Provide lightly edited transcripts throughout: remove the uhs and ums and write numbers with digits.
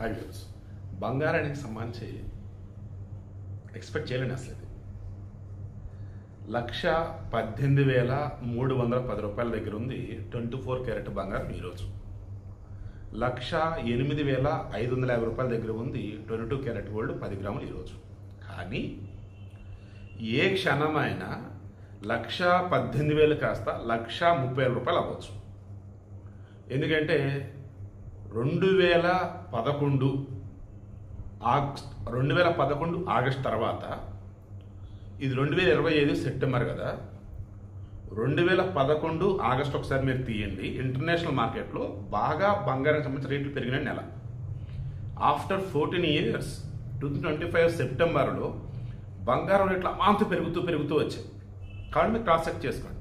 Hi viewers, బంగారానికి సంబంధించి expect చేయలేని అసలు ఇది 1,18,310 రూపాయల దగ్గర ఉంది 24 క్యారెట్ బంగారం ఈరోజు. 1,08,550 రూపాయల దగ్గర ఉంది 22 క్యారెట్ గోల్డ్ 10 గ్రాములు ఈరోజు. కానీ ఏ క్షణమైనా 1,18,000 కాస్త 1,30,000 రూపాయలు అవ్వచ్చు. ఎందుకంటే 2011 ఆగస్ట్ తర్వాత ఇది 2025 సెప్టెంబర్ కదా. 2011 ఆగస్ట్ ఒకసారి మీరు తీయండి. ఇంటర్నేషనల్ మార్కెట్లో బాగా బంగారం సంబంధించిన రేట్లు పెరిగిన నెల. ఆఫ్టర్ 14 years 2025 సెప్టెంబర్లో బంగారం రేట్లు అమాంతం పెరుగుతూ వచ్చాయి. కాబట్టి మీరు క్రాస్ చెక్ చేసుకోండి.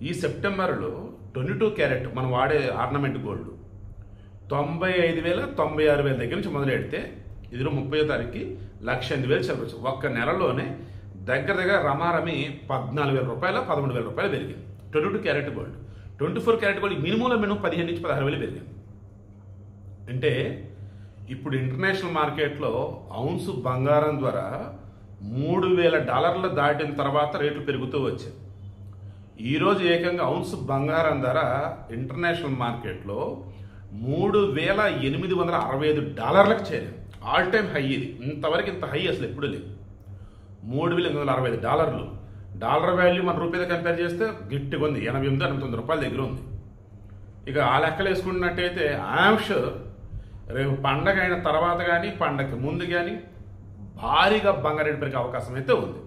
ఈ సెప్టెంబర్లో 22 క్యారెట్ మనం వాడే ఆర్నమెంట్ గోల్డ్ 95,000 96,000 దగ్గర నుంచి మొదలెడితే ఇదిలో 30వ తారీఖుకి 1,08,000 చదవచ్చు. ఒక్క నెలలోనే దగ్గర రమారమి 14,000 రూపాయలు 13,000 రూపాయలు పెరిగింది 22 carat gold. 24 carat gold minimum 15,000 నుంచి 16,000 పెరిగింది. అంటే ఇప్పుడు ఇంటర్నేషనల్ మార్కెట్లో ఔన్స్ బంగారం ద్వారా $3,000 దాటిన తర్వాత రేట్లు పెరుగుతూ వచ్చాయి. ఈరోజు ఏకంగా ఔన్స్ బంగారం ధర ఇంటర్నేషనల్ మార్కెట్లో $3,865 చేరింది. ఆల్ టైమ్ హై ఇది. ఇంతవరకు ఇంత హై అసలు ఎప్పుడు లేదు. $3,865. డాలర్ వాల్యూ మన రూపాయతో కంపేర్ చేస్తే గట్టిగా ఉంది. 88-89 రూపాయల దగ్గర ఉంది. ఇక ఆ లెక్కలు వేసుకున్నట్టయితే ఐఎమ్ షూర్ రేపు పండగ అయిన తర్వాత కానీ పండగకి ముందు కానీ భారీగా బంగారం రేటు పెరిగే అవకాశం అయితే ఉంది.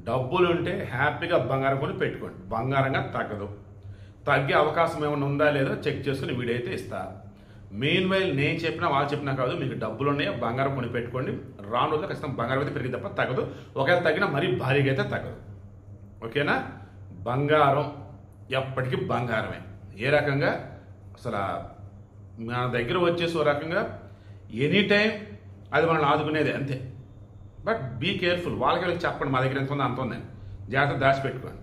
డబ్బులు ఉంటే హ్యాపీగా బంగారం కొని పెట్టుకోండి. బంగారంగా తగ్గదు. తగ్గే అవకాశం ఏమైనా ఉందా లేదో చెక్ చేసుకుని వీడియో అయితే ఇస్తా. మెయిన్ వైల్ నేను చెప్పినా వాళ్ళు చెప్పినా కాదు, మీకు డబ్బులు ఉన్నాయో బంగారం కొని పెట్టుకోండి. రాను రోజుల్లో ఖచ్చితంగా బంగారం అయితే పెరిగి తప్ప తగ్గదు. ఒకవేళ తగ్గినా మరీ భారీగా అయితే తగ్గదు. ఓకేనా? బంగారం ఎప్పటికీ బంగారమే. ఏ రకంగా అసలు మన దగ్గర వచ్చేసి ఓ రకంగా ఎనీ టైం అది మనల్ని ఆదుకునేది అంతే. But be careful. వాళ్ళకి చెప్పండి మా దగ్గర ఎంత ఉందో అంత ఉందని. జాగ్రత్త దాచిపెట్టుకోండి.